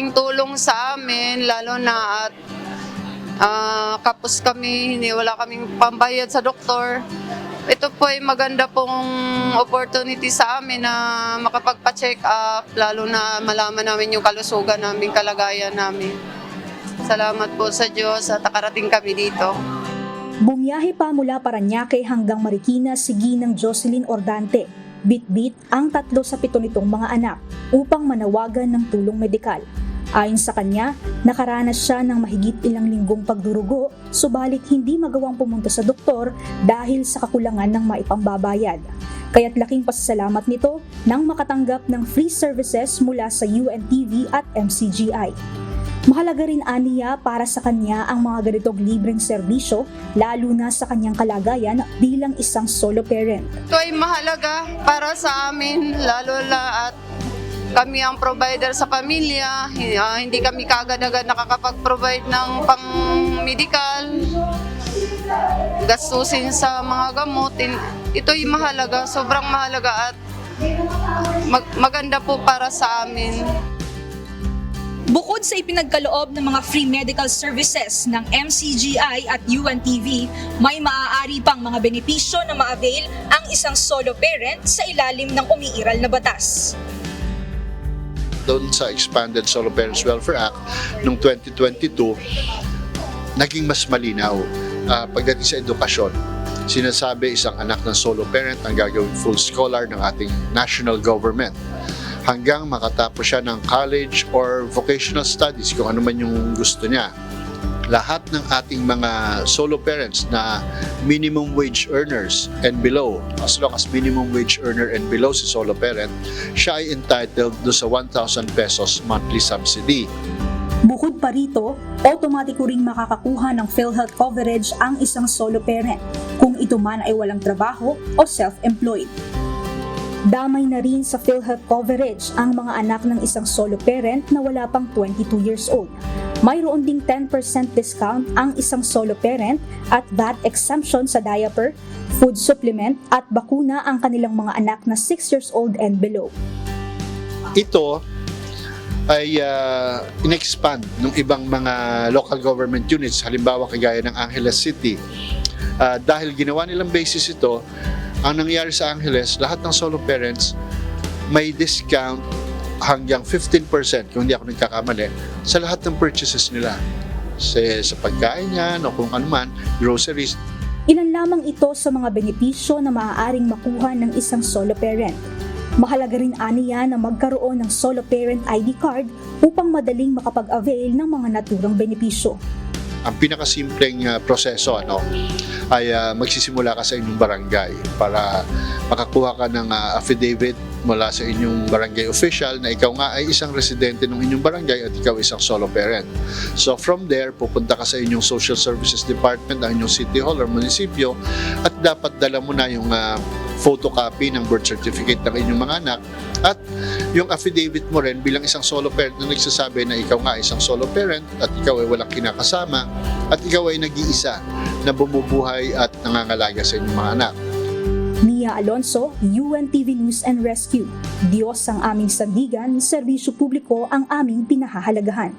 malaking tulong sa amin, lalo na at kapos kami, wala kaming pambayad sa doktor. Ito po ay maganda pong opportunity sa amin na makapagpa-check up, lalo na malaman namin yung kalusugan namin, kalagayan namin. Salamat po sa Diyos at nakarating kami dito. Bumiyahe pa mula Parañaque hanggang Marikina si Ginang Jocelyn Ordante. Bit-bit ang 3 sa 7 nitong mga anak upang manawagan ng tulong medikal. Ayon sa kanya, nakaranas siya ng mahigit ilang linggong pagdurugo, subalit hindi magawang pumunta sa doktor dahil sa kakulangan ng maipambabayad. Kaya't laking pasasalamat nito nang makatanggap ng free services mula sa UNTV at MCGI. Mahalaga rin aniya para sa kanya ang mga ganitong libreng serbisyo, lalo na sa kanyang kalagayan bilang isang solo parent. Ito ay mahalaga para sa amin, lalo na at kami ang provider sa pamilya. Hindi kami kaagad-agad nakakapag-provide ng pang-medical, gastusin sa mga gamot. Ito ay mahalaga, sobrang mahalaga at maganda po para sa amin. Bukod sa ipinagkaloob ng mga free medical services ng MCGI at UNTV, may maaari pang mga benepisyo na ma-avail ang isang solo parent sa ilalim ng umiiral na batas. Doon sa Expanded Solo Parents Welfare Act noong 2022, naging mas malinaw pagdating sa edukasyon. Sinasabi isang anak ng solo parent ang gagawing full scholar ng ating national government hanggang makatapos siya ng college or vocational studies, kung ano man yung gusto niya. Lahat ng ating mga solo parents na minimum wage earners and below, as long as minimum wage earner and below si solo parent, siya ay entitled do sa 1,000 pesos monthly subsidy. Bukod pa rito, automatiko ring makakakuha ng PhilHealth coverage ang isang solo parent kung ito man ay walang trabaho o self-employed. Damay na rin sa PhilHealth coverage ang mga anak ng isang solo parent na wala pang 22 years old. Mayroon ding 10% discount ang isang solo parent at VAT exemption sa diaper, food supplement at bakuna ang kanilang mga anak na 6 years old and below. Ito ay in-expand ng ibang mga local government units, halimbawa kagaya ng Angeles City. Dahil ginawa nilang basis ito, ang nangyari sa Angeles, lahat ng solo parents may discount hanggang 15%, kung hindi ako nagkakamali, sa lahat ng purchases nila. Sa pagkain yan o kung ano man, groceries. Ilan lamang ito sa mga benepisyo na maaaring makuha ng isang solo parent. Mahalaga rin aniya na magkaroon ng solo parent ID card upang madaling makapag-avail ng mga naturang benepisyo. Ang pinakasimpleng proseso ay magsisimula ka sa inyong barangay para makakuha ka ng affidavit mula sa inyong barangay official na ikaw nga ay isang residente ng inyong barangay at ikaw isang solo parent. So from there, pupunta ka sa inyong social services department, ang inyong city hall or munisipyo, at dapat dala mo na yung photocopy ng birth certificate ng inyong mga anak at yung affidavit mo rin bilang isang solo parent na nagsasabi na ikaw nga isang solo parent at ikaw ay walang kinakasama at ikaw ay nag-iisa na bumubuhay at nangangalaga sa inyong mga anak. Nia Alonso, UNTV News and Rescue. Diyos ang aming sandigan, serbisyo publiko ang aming pinahahalagahan.